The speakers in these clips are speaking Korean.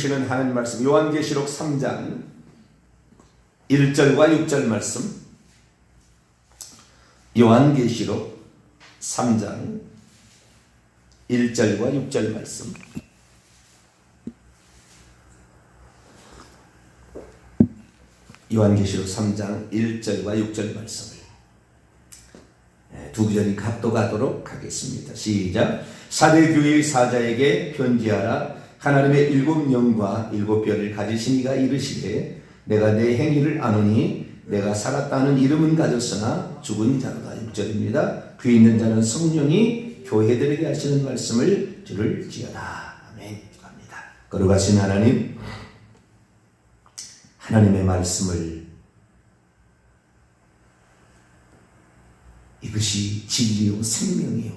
주시는 하나님 말씀 요한계시록 3장 1절과 6절 말씀. 요한계시록 3장 1절과 6절 말씀. 요한계시록 3장 1절과 6절 말씀을 두 구절이 합독하도록 하겠습니다. 시작. 사대 교회의 사자에게 편지하라. 하나님의 일곱 영과 일곱 별을 가지신 이가 이르시되 내가 내 행위를 아노니 내가 살았다는 이름은 가졌으나 죽은 자로다. 6절입니다. 귀 있는 자는 성령이 교회들에게 하시는 말씀을 들을지어다. 아멘. 합니다. 거룩하신 하나님, 하나님의 말씀을 이것이 진리요 생명이요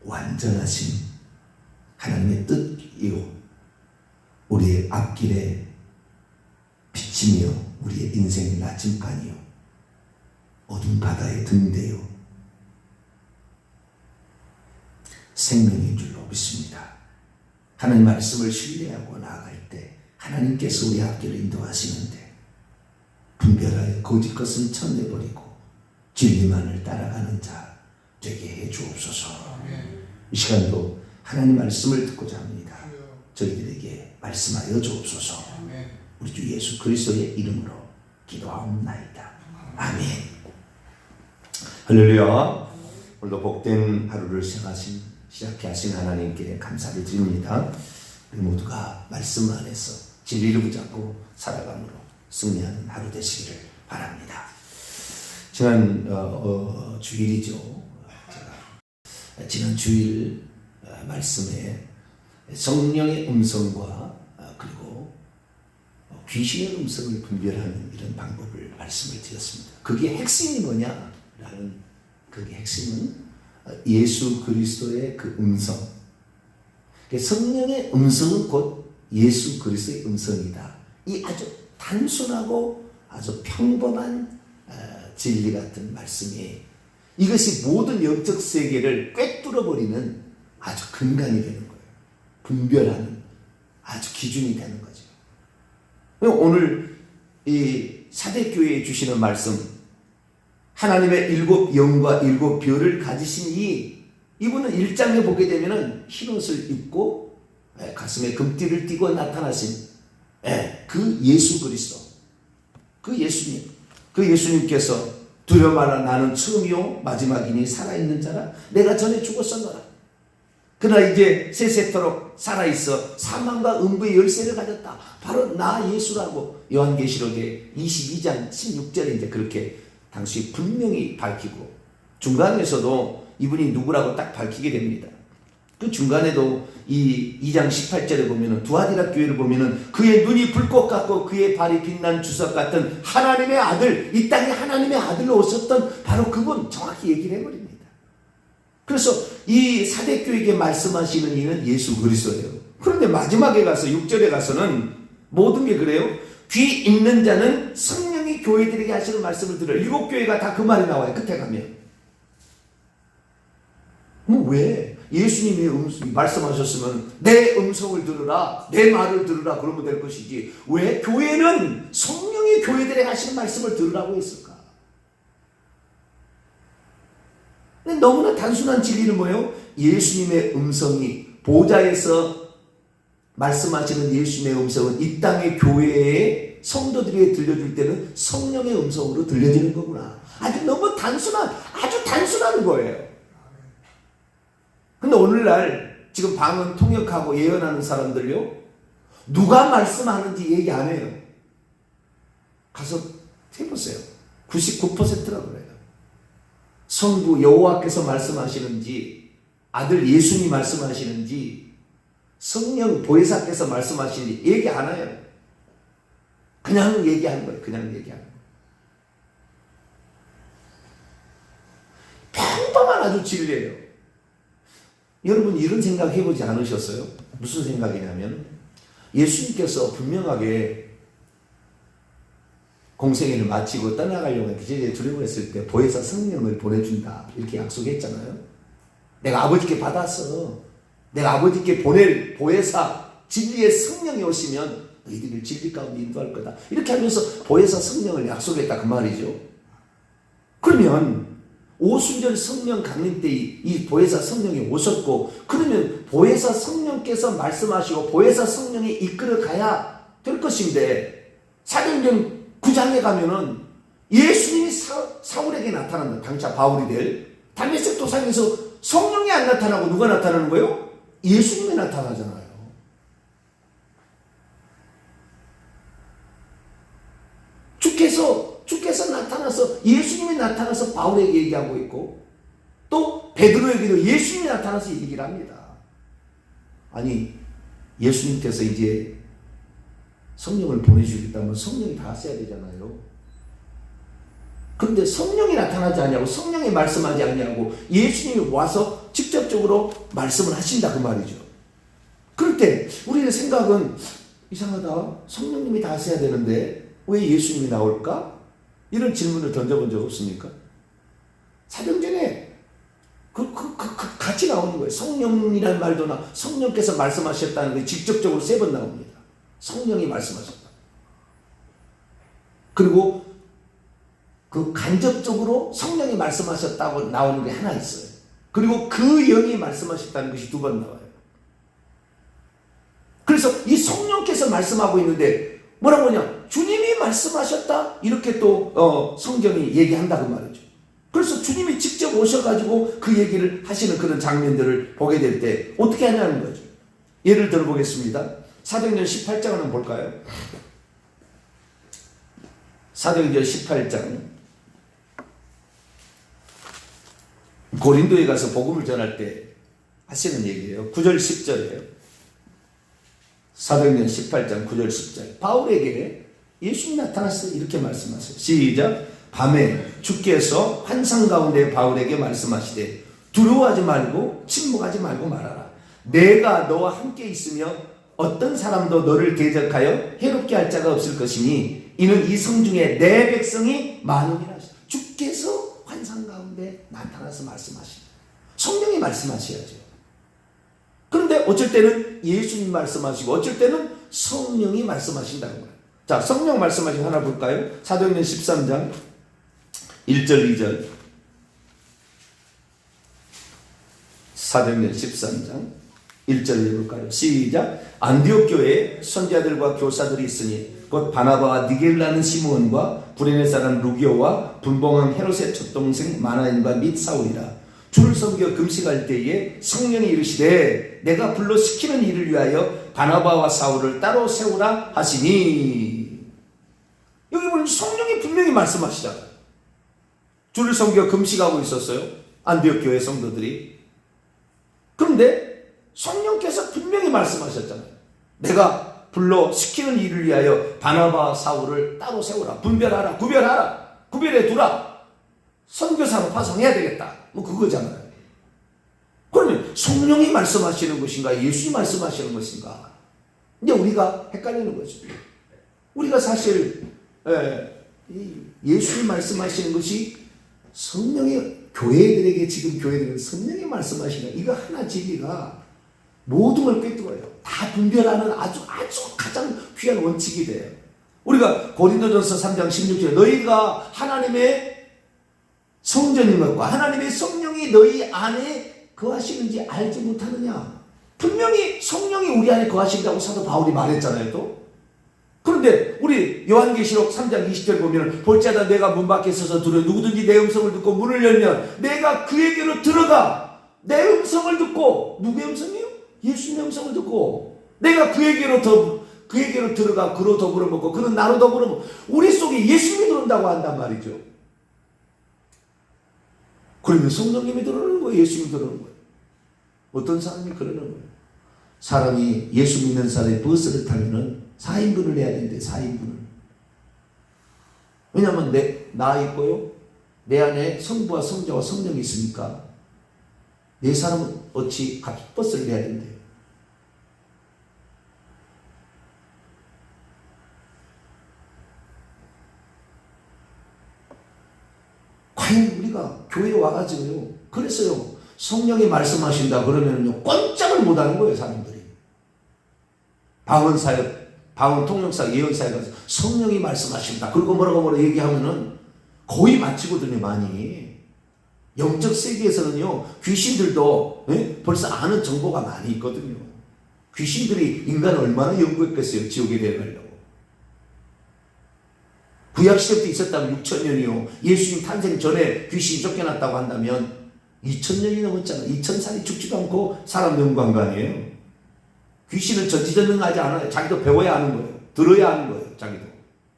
완전하신 하나님의 뜻이요 우리의 앞길에 빛이며 우리의 인생의 나침반이요 어두운 바다의 등대요 생명인 줄로 믿습니다. 하나님 말씀을 신뢰하고 나아갈 때 하나님께서 우리 앞길을 인도하시는데 분별하여 거짓 것은 쳐내버리고 진리만을 따라가는 자 되게 해 주옵소서. 이 시간도 하나님 말씀을 듣고자 합니다. 저희들에게 말씀하여 주옵소서. 우리 주 예수 그리스도의 이름으로 기도하옵나이다. 아멘. 할렐루야. 오늘도 복된 하루를 시작해 하신 하나님께 감사를 드립니다. 우리 모두가 말씀 안에서 진리를 붙잡고 살아감으로 승리하는 하루 되시기를 바랍니다. 지난 주일이죠. 제가 지난 주일 말씀에 성령의 음성과 그리고 귀신의 음성을 분별하는 이런 방법을 말씀을 드렸습니다. 그게 핵심이 뭐냐라는 그게 핵심은 예수 그리스도의 그 음성. 성령의 음성은 곧 예수 그리스도의 음성이다. 이 아주 단순하고 아주 평범한 진리 같은 말씀이 이것이 모든 영적 세계를 꿰뚫어버리는 아주 근간이 되는 거예요. 분별하는 아주 기준이 되는 거죠. 오늘 이 사대교회에 주시는 말씀, 하나님의 일곱 영과 일곱 별을 가지신 이분은 1장에 보게 되면은 흰옷을 입고 가슴에 금띠를 띠고 나타나신 그 예수 그리스도, 그 예수님께서 두려워 마라 나는 처음이요 마지막이니 살아있는 자라 내가 전에 죽었었노라. 그러나 이제 세세토록 살아있어 사망과 음부의 열쇠를 가졌다. 바로 나 예수라고 요한계시록의 22장 16절에 이제 그렇게 당시 분명히 밝히고 중간에서도 이분이 누구라고 딱 밝히게 됩니다. 그 중간에도 이 2장 18절에 보면은 두아디라 교회를 보면은 그의 눈이 불꽃 같고 그의 발이 빛난 주석 같은 하나님의 아들, 이 땅에 하나님의 아들로 오셨던 바로 그분 정확히 얘기를 해버립니다. 그래서 이 사대교회에게 말씀하시는 이는 예수 그리스도예요. 그런데 마지막에 가서 6절에 가서는 모든 게 그래요. 귀 있는 자는 성령이 교회들에게 하시는 말씀을 들어요. 7교회가 다 그 말이 나와요. 끝에 가면. 왜? 예수님이 말씀하셨으면 내 음성을 들으라, 내 말을 들으라 그러면 될 것이지 왜 교회는 성령이 교회들에게 하시는 말씀을 들으라고 했을까? 너무나 단순한 진리는 뭐예요? 예수님의 음성이 보좌에서 말씀하시는 예수님의 음성은 이 땅의 교회에 성도들에게 들려줄 때는 성령의 음성으로 들려지는 거구나. 아주 너무 아주 단순한 거예요. 근데 오늘날 지금 방언 통역하고 예언하는 사람들요, 누가 말씀하는지 얘기 안 해요. 가서 해보세요. 99%라고 그래요. 성부 여호와께서 말씀하시는지, 아들 예수님이 말씀하시는지, 성령 보혜사께서 말씀하시는지 얘기 안 해요. 그냥 얘기하는 거예요. 그냥 얘기하는 거예요. 평범한 아주 진리예요. 여러분 이런 생각 해보지 않으셨어요? 무슨 생각이냐면 예수님께서 분명하게 공생애를 마치고 떠나가려고 제자들이 두려워했을 때 보혜사 성령을 보내준다 이렇게 약속했잖아요. 내가 아버지께 받았어. 내가 아버지께 보낼 보혜사 진리의 성령이 오시면 너희들을 진리 가운데 인도할 거다. 이렇게 하면서 보혜사 성령을 약속했다 그 말이죠. 그러면 오순절 성령 강림 때 이 보혜사 성령이 오셨고, 그러면 보혜사 성령께서 말씀하시고 보혜사 성령이 이끌어 가야 될 것인데, 사도행전 9장에 가면은 예수님이 사울에게 나타난다. 당차 바울이 될 다메섹 도상에서 성령이 안 나타나고 누가 나타나는 거예요? 예수님이 나타나잖아요. 주께서 나타나서, 예수님이 나타나서 바울에게 얘기하고 있고, 또 베드로에게도 예수님이 나타나서 얘기를 합니다. 아니, 예수님께서 이제 성령을 보내주겠다면 성령이 다 써야 되잖아요. 그런데 성령이 나타나지 않냐고, 성령이 말씀하지 않냐고, 예수님이 와서 직접적으로 말씀을 하신다 그 말이죠. 그럴 때 우리의 생각은 이상하다. 성령님이 다 써야 되는데 왜 예수님이 나올까? 이런 질문을 던져본 적 없습니까? 사도행전에 같이 나오는 거예요. 성령이라는 말도 성령께서 말씀하셨다는 게 직접적으로 3번 나옵니다. 성령이 말씀하셨다. 그리고 그 간접적으로 성령이 말씀하셨다고 나오는 게 하나 있어요. 그리고 그 영이 말씀하셨다는 것이 2번 나와요. 그래서 이 성령께서 말씀하고 있는데 뭐라고 하냐? 주님이 말씀하셨다? 이렇게 또 성경이 얘기한다 그 말이죠. 그래서 주님이 직접 오셔가지고 그 얘기를 하시는 그런 장면들을 보게 될 때 어떻게 하냐는 거죠. 예를 들어 보겠습니다. 사도행전 18장을 한번 볼까요? 사도행전 18장. 고린도에 가서 복음을 전할 때 하시는 얘기예요. 9절 10절이에요. 사도행전 18장 9절 10절. 바울에게 예수님이 나타났어요. 이렇게 말씀하세요. 시작. 밤에 주께서 환상 가운데 바울에게 말씀하시되 두려워하지 말고 침묵하지 말고 말하라. 내가 너와 함께 있으며 어떤 사람도 너를 대적하여 해롭게 할 자가 없을 것이니 이는 이 성 중에 내 백성이 많으니라. 주께서 환상 가운데 나타나서 말씀하신다. 성령이 말씀하셔야죠. 그런데 어쩔 때는 예수님 말씀하시고 어쩔 때는 성령이 말씀하신다는 거예요. 자, 성령 말씀하신 하나 볼까요? 사도행전 13장 1절 2절. 사도행전 13장 1절 읽을까요? 시작. 안디옥 교회에 선지자들과 교사들이 있으니 곧 바나바와 니겔라는 시므온과 구레네 사람 루기오와 분봉왕 헤롯의 첫 동생 마나인과 및 사울이라. 주를 섬겨 금식할 때에 성령이 이르시되 내가 불러 시키는 일을 위하여 바나바와 사울을 따로 세우라 하시니. 여기 보면 성령이 분명히 말씀하시잖아요. 주를 섬겨 금식하고 있었어요. 안디옥 교회 성도들이. 그런데 성령께서 분명히 말씀하셨잖아요. 내가 불러 시키는 일을 위하여 바나바와 사울을 따로 세우라. 분별하라. 구별하라. 구별해 두라. 선교사로 파송해야 되겠다. 뭐 그거잖아요. 그러면 성령이 말씀하시는 것인가 예수님이 말씀하시는 것인가? 이제 우리가 헷갈리는 거죠. 우리가 사실 예수님이 말씀하시는 것이 성령이 교회들에게 지금 교회들은 성령이 말씀하시는 이거 하나 지기가 모든 걸 꿰뚫어요. 다 분별하는 아주 가장 귀한 원칙이 돼요. 우리가 고린도전서 3장 16절에 너희가 하나님의 성전인 것과 하나님의 성령이 너희 안에 거하시는지 알지 못하느냐. 분명히 성령이 우리 안에 거하신다고 사도 바울이 말했잖아요. 또 그런데 우리 요한계시록 3장 20절 보면 볼지어다 내가 문 밖에 서서 두려 누구든지 내 음성을 듣고 문을 열면 내가 그에게로 들어가 내 음성을 듣고. 누구의 음성이요? 예수님의 음성을 듣고 내가 그에게로 들어가 그로 더불어 먹고 그는 나로 더불어 먹고. 우리 속에 예수님이 들어온다고 한단 말이죠. 그러면 성령님이 들어오는 거예요? 예수님이 들어오는 거예요? 어떤 사람이 그러는 거예요? 사람이 예수 믿는 사람이 버스를 타면은 4인분을 내야 되는데 4인분을. 왜냐하면 나 있고요. 내 안에 성부와 성자와 성령이 있으니까 네 사람은 어찌 버스를 내야 된대요. 과연 우리가 교회에 와가지고요. 그랬어요. 성령이 말씀하신다 그러면요 꼼짝을 못하는 거예요. 사람들이. 방언 통역사 예언사에 가서 성령이 말씀하신다. 그리고 뭐라고 얘기하면은 거의 맞히거든요, 많이. 영적 세계에서는요, 귀신들도 벌써 아는 정보가 많이 있거든요. 귀신들이 인간을 얼마나 연구했겠어요, 지옥에 데려가려고. 구약시대 때 있었다면 6,000년이요. 예수님 탄생 전에 귀신이 쫓겨났다고 한다면 2,000년이 넘었잖아요. 2,000살이 죽지도 않고 사람 연구한 거 아니에요. 귀신은 전지전능하지 않아요. 자기도 배워야 하는 거예요. 들어야 하는 거예요.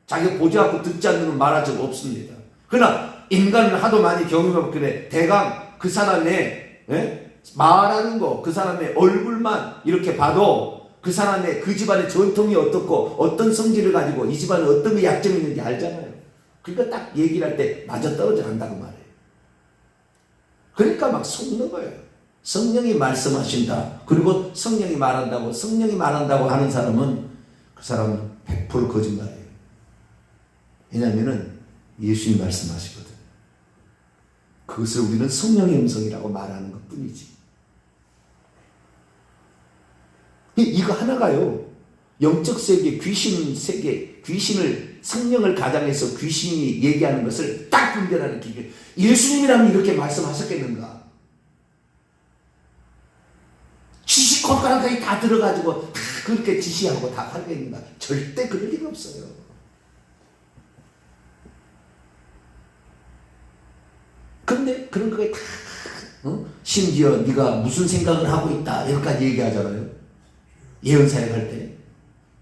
자기가 보지 않고 듣지 않는 말할 적 없습니다. 그러나 인간을 하도 많이 경험해봤길래 대강 그 사람의 말하는 거, 그 사람의 얼굴만 이렇게 봐도 그 사람의 그 집안의 전통이 어떻고 어떤 성질을 가지고 이 집안에 어떤 게 약점이 있는지 알잖아요. 그러니까 딱 얘기를 할 때 맞아떨어져 간다고 말해요. 그러니까 막 속는 거예요. 성령이 말씀하신다. 그리고 성령이 말한다고 하는 사람은 그 사람은 100% 거짓말이에요. 왜냐하면 예수님이 말씀하시거든. 그것을 우리는 성령의 음성이라고 말하는 것 뿐이지. 이거 하나가요. 영적 세계, 귀신 세계, 성령을 가장해서 귀신이 얘기하는 것을 딱 분별하는 기계. 예수님이라면 이렇게 말씀하셨겠는가? 지식 꼴가락까지 다 들어가지고 다 그렇게 지시하고 다 하겠는가? 절대 그럴 리가 없어요. 근데 그런 거에 다 심지어 네가 무슨 생각을 하고 있다 여기까지 얘기하잖아요. 예언사역 할 때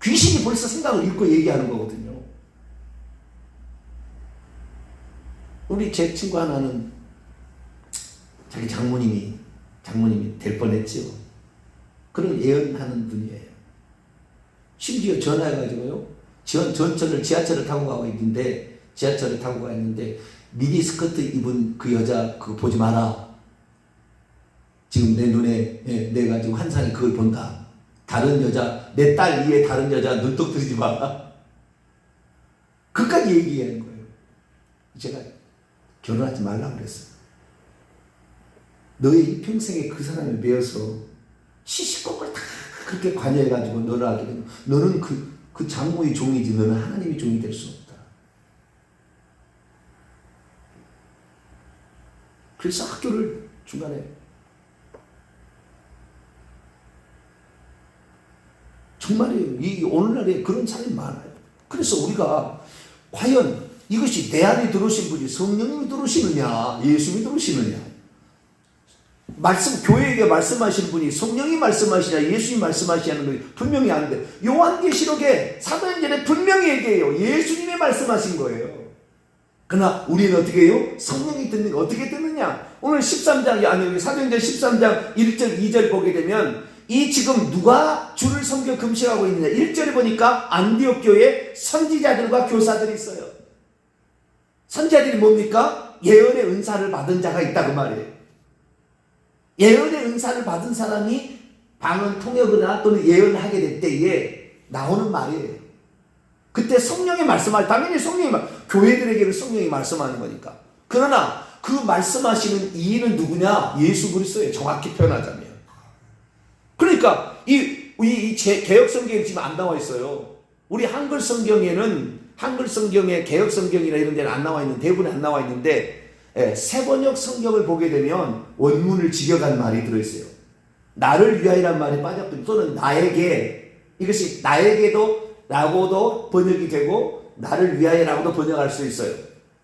귀신이 벌써 생각을 읽고 얘기하는 거거든요. 우리 제 친구 하나는 자기 장모님이 될 뻔했죠. 그런 예언하는 분이에요. 심지어 전화해가지고요. 지하철을 타고 가고 있는데 미니스커트 입은 그 여자 그거 보지 마라. 지금 내 눈에 내가 지금 환상이 그걸 본다. 다른 여자, 내 딸 위에 다른 여자 눈독 들이지 마. 그까지 얘기하는 거예요. 제가 결혼하지 말라고 그랬어요. 너의 이 평생에 그 사람을 매어서 시시콜콜 다 그렇게 관여해가지고 너를 하게 되면 너는 그 장모의 종이지 너는 하나님의 종이 될 수 없다. 그래서 학교를 중간에 정말이에요. 이 오늘날에 그런 사람이 많아요. 그래서 우리가 과연 이것이 내 안에 들어오신 분이 성령님이 들어오시느냐 예수님이 들어오시느냐 교회에게 말씀하시는 분이 성령이 말씀하시냐 예수님이 말씀하시냐는 것이 분명히 안 돼. 요한계시록에 사도행전에 분명히 얘기해요. 예수님이 말씀하신 거예요. 그러나 우리는 어떻게 해요? 성령이 듣는 거 어떻게 듣느냐? 오늘 13장 아니 사도행전 13장 1절 2절 보게 되면 이 지금 누가 주를 섬겨 금식하고 있느냐? 1절에 보니까 안디옥 교회에 선지자들과 교사들이 있어요. 선지자들이 뭡니까? 예언의 은사를 받은 자가 있다 그 말이에요. 예언의 은사를 받은 사람이 방언 통역이나 또는 예언을 하게 될 때에 나오는 말이에요. 그때 성령이 말씀할 당연히 교회들에게는 성령이 말씀하는 거니까. 그러나 그 말씀하시는 이인은 누구냐? 예수 그리스도예요. 정확히 표현하자면. 그러니까 이 개혁 성경에 지금 안 나와 있어요. 우리 한글 성경에 개혁 성경이나 이런 데는 안 나와 있는 대부분에 안 나와 있는데 세번역 성경을 보게 되면 원문을 직역한 말이 들어있어요. 나를 위하여란 말이 빠졌거든요. 또는 나에게 이것이 나에게도 라고도 번역이 되고 나를 위하여라고도 번역할 수 있어요.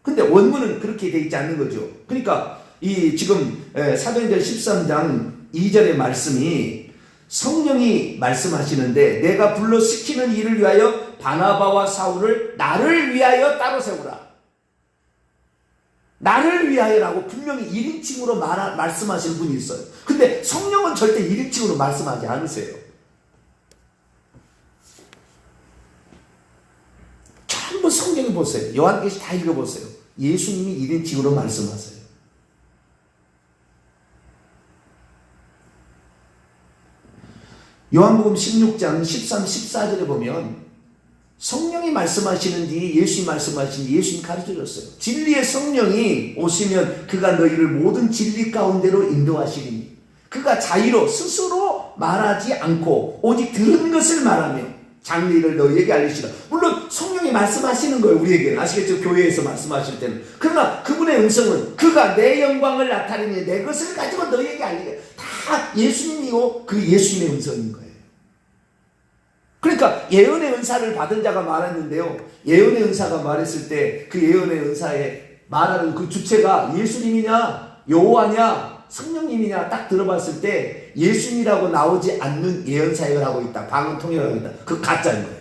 근데 원문은 그렇게 되어 있지 않는 거죠. 그러니까 이 지금 사도행전 13장 2절의 말씀이 성령이 말씀하시는데 내가 불러 시키는 일을 위하여 바나바와 사울을 나를 위하여 따로 세우라. 나를 위하여라고 분명히 1인칭으로 말씀하시는 분이 있어요. 근데 성령은 절대 1인칭으로 말씀하지 않으세요. 전부 성경을 보세요. 요한계시 다 읽어보세요. 예수님이 1인칭으로 말씀하세요. 요한복음 16장 13, 14절에 보면 성령이 말씀하시는지 예수님이 말씀하시는지 예수님이 가르쳐줬어요. 진리의 성령이 오시면 그가 너희를 모든 진리 가운데로 인도하시리니 그가 자유로 스스로 말하지 않고 오직 들은 것을 말하며 장래를 너희에게 알리시라. 물론 성령이 말씀하시는 거예요. 우리에게는. 아시겠죠? 교회에서 말씀하실 때는. 그러나 그분의 음성은 그가 내 영광을 나타내니 내 것을 가지고 너희에게 알리게. 다 예수님이요. 그 예수님의 음성인 거예요. 그러니까 예언의 은사를 받은 자가 말했는데요. 예언의 은사가 말했을 때 그 예언의 은사에 말하는 그 주체가 예수님이냐 여호와냐 성령님이냐 딱 들어봤을 때 예수님이라고 나오지 않는 예언 사역을 하고 있다. 방언 통역을 하고 있다. 그 가짜인 거예요.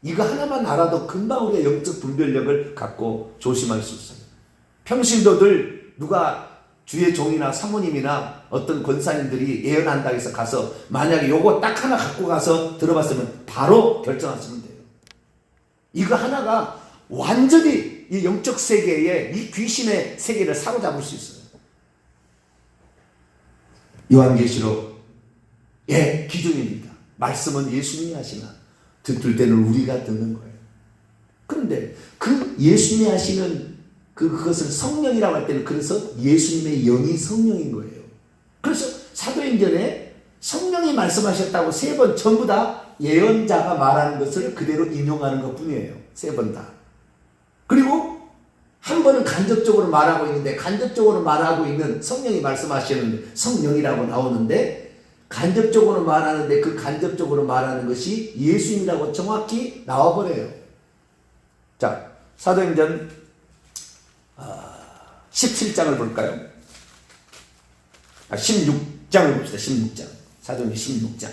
이거 하나만 알아도 금방 우리가 영적 분별력을 갖고 조심할 수 있어요. 평신도들 누가 주의 종이나 사모님이나 어떤 권사님들이 예언한다고 해서 가서 만약에 요거 딱 하나 갖고 가서 들어봤으면 바로 결정하시면 돼요. 이거 하나가 완전히 이 영적 세계에 이 귀신의 세계를 사로잡을 수 있어요. 요한계시록의 기준입니다. 말씀은 예수님이 하시나 듣을 때는 우리가 듣는 거예요. 그런데 그 예수님이 하시는 그것을 성령이라고 할 때는 그래서 예수님의 영이 성령인 거예요. 그래서 사도행전에 성령이 말씀하셨다고 3번 전부 다 예언자가 말하는 것을 그대로 인용하는 것 뿐이에요. 3번 다. 그리고 한 번은 간접적으로 말하고 있는데 간접적으로 말하고 있는 성령이 말씀하시는 성령이라고 나오는데 간접적으로 말하는데 그 간접적으로 말하는 것이 예수님이라고 정확히 나와버려요. 자, 사도행전 17장을 볼까요? 16장을 봅시다. 16장. 사도행전 16장.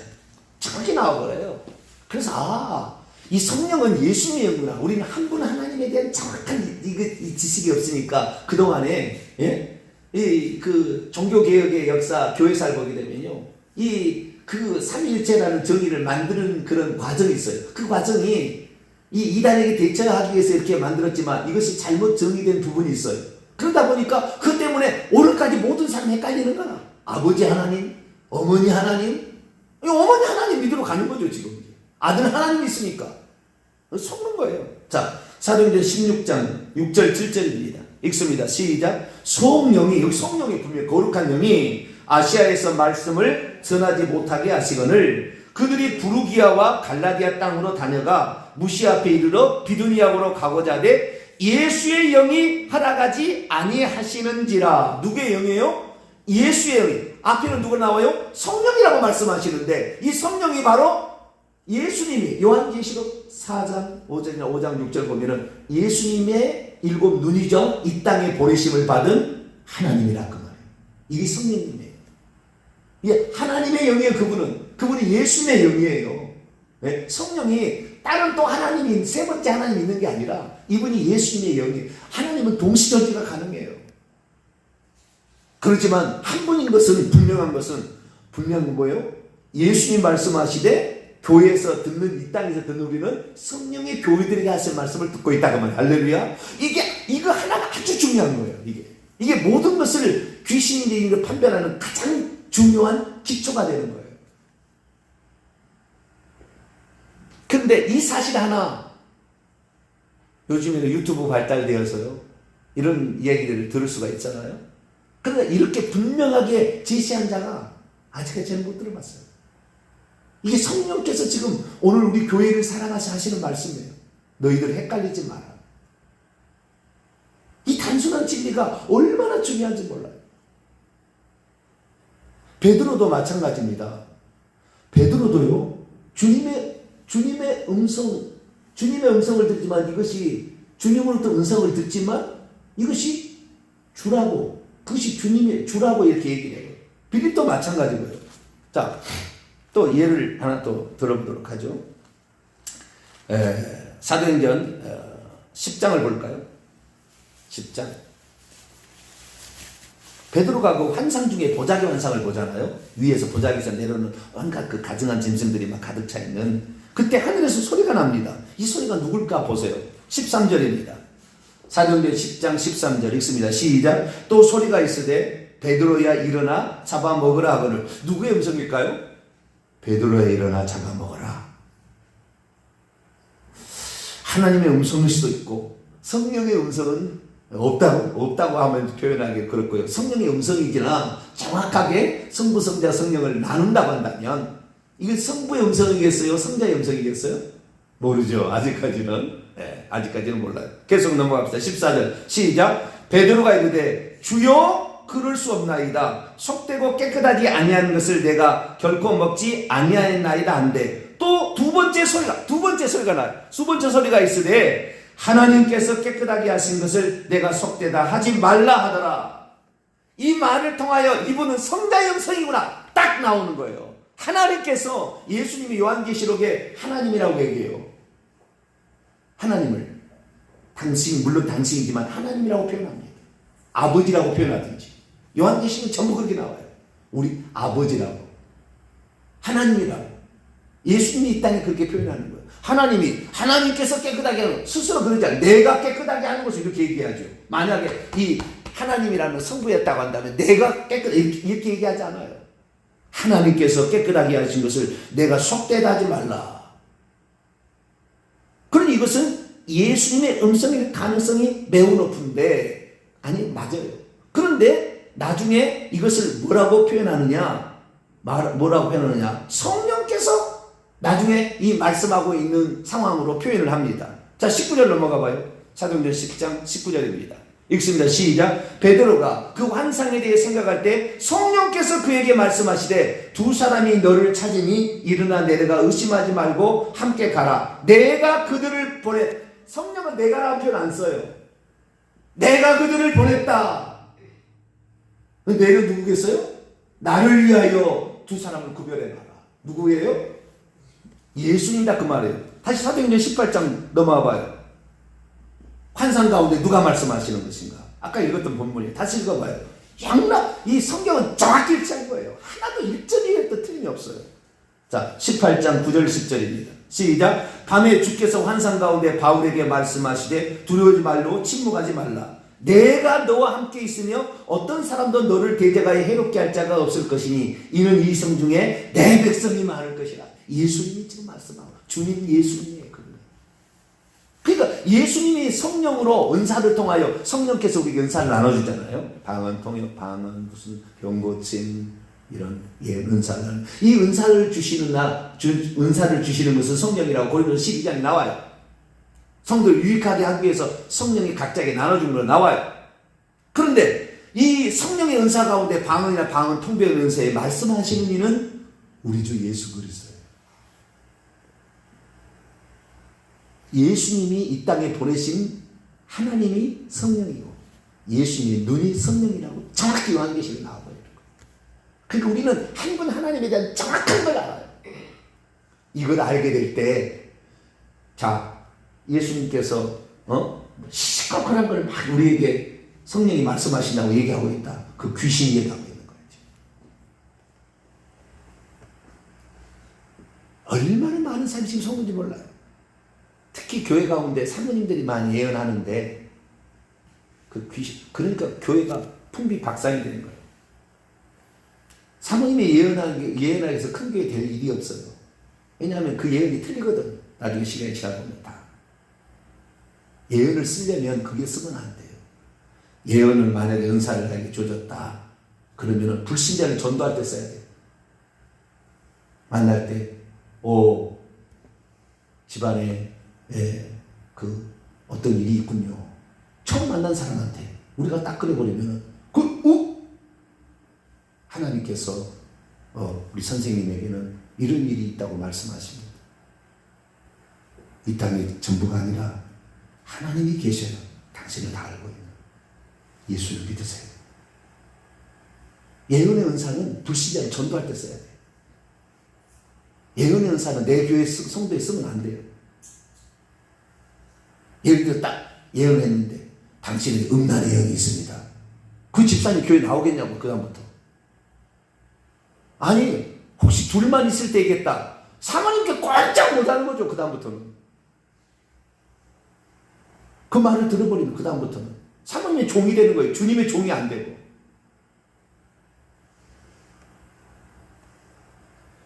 정확히 나와버려요. 그래서 이 성령은 예수님의 영구나. 우리는 한 분 하나님에 대한 정확한 이 지식이 없으니까 그동안에 그 종교개혁의 역사, 교회사를 보게 되면요. 그 삼위일체라는 정의를 만드는 그런 과정이 있어요. 그 과정이 이 이단에게 대처하기 위해서 이렇게 만들었지만 이것이 잘못 정의된 부분이 있어요. 그러다 보니까 그 때문에 오늘까지 모든 사람이 헷갈리는 거야. 아버지 하나님, 어머니 하나님, 어머니 하나님 믿으러 가는 거죠 지금. 아들 하나님 있으니까 속는 거예요. 자, 사도행전 16장 6절 7절입니다. 읽습니다. 시작. 성령이, 여기 성령이 분명히 거룩한 영이 아시아에서 말씀을 전하지 못하게 하시거늘 그들이 부르기아와 갈라디아 땅으로 다녀가 무시아 앞에 이르러 비두니아로 가고자 하되 예수의 영이 허락하지 아니하시는지라. 누구의 영이에요? 예수의 영이. 앞에는 누가 나와요? 성령이라고 말씀하시는데 이 성령이 바로 예수님이 요한계시록 4장 5장 6절 보면은 예수님의 7 눈이죠. 이 땅에 보내심을 받은 하나님이라 그 말이에요. 이게 성령님이에요. 이게 하나님의 영이에요. 그분이 예수님의 영이에요. 네? 성령이 다른 또 하나님이 3번째 하나님 있는 게 아니라 이분이 예수님의 영이에요. 하나님은 동시전지가 가능해요. 그렇지만 한 분인 것은 분명한 뭐예요? 예수님 말씀하시되 교회에서 듣는, 이 땅에서 듣는 우리는 성령의 교회들에게 하신 말씀을 듣고 있다고 말이에요. 할렐루야. 이거 하나가 아주 중요한 거예요. 이게 모든 것을 귀신인지 판별하는 가장 중요한 기초가 되는 거예요. 근데 이 사실 하나, 요즘에는 유튜브 발달되어서요, 이런 이야기들을 들을 수가 있잖아요. 그런데 이렇게 분명하게 제시한 자가 아직까지 못 들어봤어요. 이게 성령께서 지금 오늘 우리 교회를 사랑하셔 하시는 말씀이에요. 너희들 헷갈리지 마라. 이 단순한 진리가 얼마나 중요한지 몰라요. 베드로도 마찬가지입니다. 베드로도요, 주님의 음성을 듣지만 이것이 주님으로부터 음성을 듣지만 이것이 주라고, 그것이 주님의 주라고 이렇게 얘기를 해요. 빌립도 마찬가지고요. 자, 또 예를 하나 또 들어보도록 하죠. 사도행전 10장을 볼까요? 10장. 베드로가 그 환상 중에 보자기 환상을 보잖아요. 위에서 보자기에서 내려오는 온갖 그 가증한 짐승들이 막 가득 차 있는, 그때 하늘에서 소리가 납니다. 이 소리가 누굴까 보세요. 13절입니다. 사도행전 10장 13절 읽습니다. 시작. 또 소리가 있으되 베드로야 일어나 잡아먹으라 하거늘. 누구의 음성일까요? 베드로야 일어나 잡아먹어라. 하나님의 음성일 수도 있고 성령의 음성은 없다고 하면 표현하기 그렇고요. 성령의 음성이지나 정확하게 성부, 성자, 성령을 나눈다고 한다면 이게 성부의 음성이겠어요? 성자의 음성이겠어요? 모르죠. 아직까지는. 네, 아직까지는 몰라요. 계속 넘어갑시다. 14절 시작. 베드로가 이르되 주여 그럴 수 없나이다. 속되고 깨끗하지 아니하는 것을 내가 결코 먹지 아니하였나이다 한데 또 두 번째 소리가 나요. 두 번째 소리가 있으되 하나님께서 깨끗하게 하신 것을 내가 속되다 하지 말라 하더라. 이 말을 통하여 이분은 성자의 음성이구나 딱 나오는 거예요. 하나님께서, 예수님이 요한계시록에 하나님이라고 얘기해요. 하나님을 물론 당신이지만 하나님이라고 표현합니다. 아버지라고 표현하든지. 요한계시록은 전부 그렇게 나와요. 우리 아버지라고, 하나님이라고. 예수님이 이 땅에 그렇게 표현하는 거예요. 하나님께서 깨끗하게 하는, 스스로 그러지 않아요. 내가 깨끗하게 하는 것을 이렇게 얘기하죠. 만약에 이 하나님이라는 성부였다고 한다면 내가 깨끗 이렇게 얘기하지 않아요. 하나님께서 깨끗하게 하신 것을 내가 속되다 하지 말라. 그러니 이것은 예수님의 음성일 가능성이 매우 높은데, 아니 맞아요. 그런데 나중에 이것을 뭐라고 표현하느냐, 성령께서 나중에 이 말씀하고 있는 상황으로 표현을 합니다. 자, 19절 넘어가 봐요. 사도행전 10장 19절입니다. 읽습니다. 시작. 베드로가 그 환상에 대해 생각할 때 성령께서 그에게 말씀하시되 두 사람이 너를 찾으니 일어나 내려가 의심하지 말고 함께 가라. 내가 그들을 성령은 내가라는 표현 안 써요. 내가 그들을 보냈다. 내가 누구겠어요? 나를 위하여 두 사람을 구별해놔라. 누구예요? 예수님이다 그 말이에요. 다시 사도행전 18장 넘어와 봐요. 환상 가운데 누가 말씀하시는 것인가? 아까 읽었던 본문이에요. 다시 읽어봐요. 이 성경은 정확히 일치한 거예요. 하나도 1절이라도 틀림이 없어요. 자, 18장 9절 10절입니다. 시작. 밤에 주께서 환상 가운데 바울에게 말씀하시되 두려워하지 말고 침묵하지 말라. 내가 너와 함께 있으며 어떤 사람도 너를 대적하여 해롭게 할 자가 없을 것이니 이는 이 성 중에 내 백성이 많을 것이라. 예수님이 지금 말씀하고, 주님 예수님이에요. 그러니까 예수님이 성령으로 은사를 통하여, 성령께서 우리에게 은사를 나눠주잖아요. 방언, 통역, 방언, 무슨 병고침, 이런 은사를. 이 은사를 주시는 것은 성령이라고 고린도서 12장에 나와요. 성도를 유익하게 하기 위해서 성령이 각자에게 나눠주는 걸 나와요. 그런데 이 성령의 은사 가운데 방언이나 방언, 통역의 은사에 말씀하시는 이는 우리 주 예수 그리스도예요. 예수님이 이 땅에 보내신 하나님이 성령이고 예수님의 눈이 성령이라고 정확히 요한계시록에 나와버리는 거예요. 그러니까 우리는 한 분 하나님에 대한 정확한 걸 알아요. 이걸 알게 될 때, 자, 예수님께서 시커먼한 걸 막 우리에게 성령이 말씀하신다고 얘기하고 있다. 그 귀신이 얘기하고 있는 거죠. 얼마나 많은 사람이 지금 속는지 몰라요. 특히 교회 가운데 사모님들이 많이 예언하는데 그 귀신, 그러니까 교회가 풍비박산이 되는 거예요. 사모님이 예언하기 위해서 큰 교회 될 일이 없어요. 왜냐하면 그 예언이 틀리거든. 나중에 시간이 지나보면 다. 예언을 쓰려면 그게 쓰면 안 돼요. 예언을 만약에 은사를 나에게 줘줬다. 그러면 불신자를 전도할 때 써야 돼요. 만날 때, 집안에 어떤 일이 있군요. 처음 만난 사람한테 우리가 딱 그래버리면 하나님께서 우리 선생님에게는 이런 일이 있다고 말씀하십니다. 이 땅이 전부가 아니라 하나님이 계셔요. 당신을 다 알고 있는 예수를 믿으세요. 예언의 은사는 불신자를 전도할 때 써야 돼요. 예언의 은사는 내 교회 성도에 쓰면 안 돼요. 예를 들어 딱 예언했는데 당신에게 음란의 영이 있습니다. 그 집사님 교회 나오겠냐고 그 다음부터. 아니 혹시 둘만 있을 때겠다. 사모님께 꼼짝 못하는 거죠. 그 다음부터는. 그 말을 들어버리면 그 다음부터는 사모님의 종이 되는 거예요. 주님의 종이 안 되고.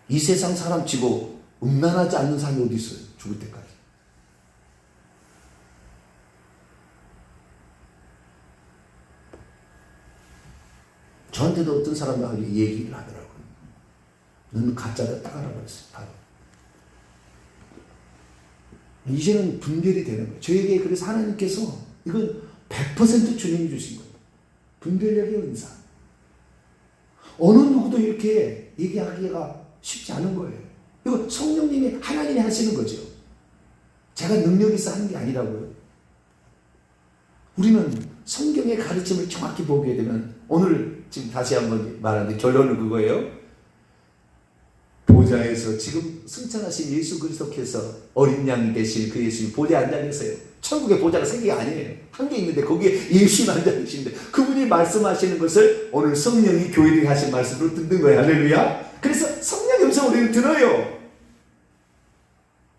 이 세상 사람 치고 음란하지 않는 사람이 어디 있어요. 죽을 때까지. 저한테도 어떤 사람이 얘기를 하더라고요. 너는 가짜다 딱 알아버렸어요. 바로. 이제는 분별이 되는 거예요. 저에게 그래서 하나님께서 이건 100% 주님이 주신 거예요. 분별력의 은사. 어느 누구도 이렇게 얘기하기가 쉽지 않은 거예요. 이거 성령님이 하나님이 하시는 거죠. 제가 능력이 있어 하는 게 아니라고요. 우리는 성경의 가르침을 정확히 보게 되면 오늘 지금 다시 한번 말하는데 결론은 그거예요. 보좌에서 지금 승천하신 예수 그리스도께서 어린 양이 되신 그 예수님 보좌에 앉아 계세요. 천국의 보좌가 세 개가 아니에요. 한 개 있는데 거기에 예수님 앉아 계시는데 그분이 말씀하시는 것을 오늘 성령이 교회들이 하신 말씀으로 듣는 거예요. 할렐루야. 그래서 성령의 음성을 우리는 들어요.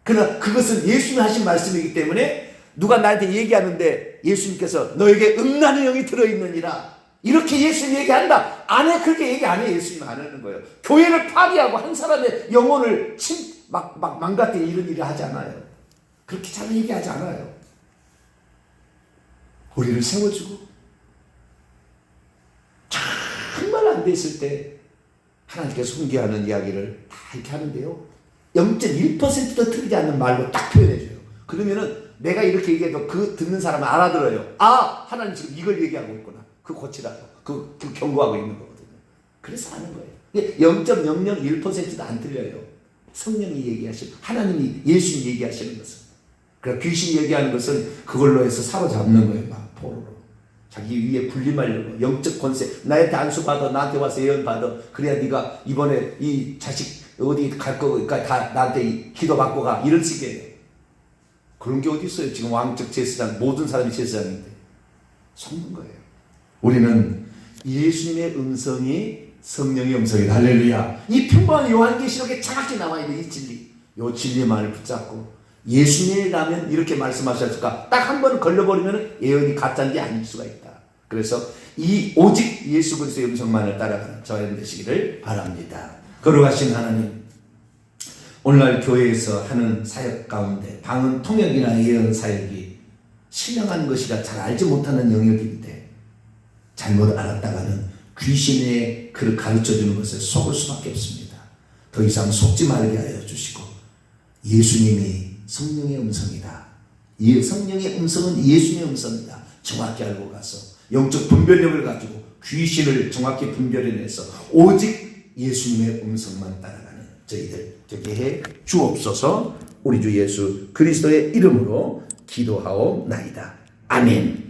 그러나 그것은 예수님이 하신 말씀이기 때문에 누가 나한테 얘기하는데 예수님께서 너에게 음란의 영이 들어있느니라 이렇게 예수님 얘기한다. 안 해. 그렇게 얘기 안 해. 예수님 안 하는 거예요. 교회를 파괴하고 한 사람의 영혼을 망가뜨리는 이런 일을 하지 않아요. 그렇게 잘 얘기하지 않아요. 우리를 세워주고 정말 안 됐을 때 하나님께서 훈계하는 이야기를 다 이렇게 하는데요. 0.1%도 틀리지 않는 말로 딱 표현해줘요. 그러면은 내가 이렇게 얘기해도 그 듣는 사람은 알아들어요. 아, 하나님 지금 이걸 얘기하고 있구나. 그 고치라고. 그 경고하고 있는 거거든요. 그래서 하는 거예요. 0.001%도 안 틀려요. 성령이 얘기하시고 하나님이 예수님이 얘기하시는 것은. 그러니까 귀신이 얘기하는 것은 그걸로 해서 사로잡는 거예요. 막 포로로. 자기 위에 군림하려고 영적 권세. 나한테 안수 받아. 나한테 와서 예언 받아. 그래야 네가 이번에 이 자식 어디 갈 거니까 다 나한테 기도 받고 가. 이런 식이에요. 그런 게 어디 있어요. 지금 왕적 제사장 모든 사람이 제사장인데 속는 거예요. 우리는 예수님의 음성이 성령의 음성이다. 할렐루야. 이 평범한 요한계시록에 정확히 나와 있는 이 진리, 이 진리만을 붙잡고 예수님이라면 이렇게 말씀하셨을까? 딱 한 번 걸려버리면 예언이 가짜인지 아닐 수가 있다. 그래서 이 오직 예수 그리스도의 음성만을 따라가는 저희들 되시기를 바랍니다. 거룩하신 하나님, 오늘날 교회에서 하는 사역 가운데 방언 통역이나 예언 사역이 신령한 것이라 잘 알지 못하는 영역인데 잘못 알았다가는 귀신의 그를 가르쳐주는 것에 속을 수밖에 없습니다. 더 이상 속지 말게 하여 주시고 예수님이 성령의 음성이다. 이 성령의 음성은 예수님의 음성이다. 정확히 알고 가서 영적 분별력을 가지고 귀신을 정확히 분별해내서 오직 예수님의 음성만 따라가는 저희들 되게 해 주옵소서. 우리 주 예수 그리스도의 이름으로 기도하옵나이다. 아멘.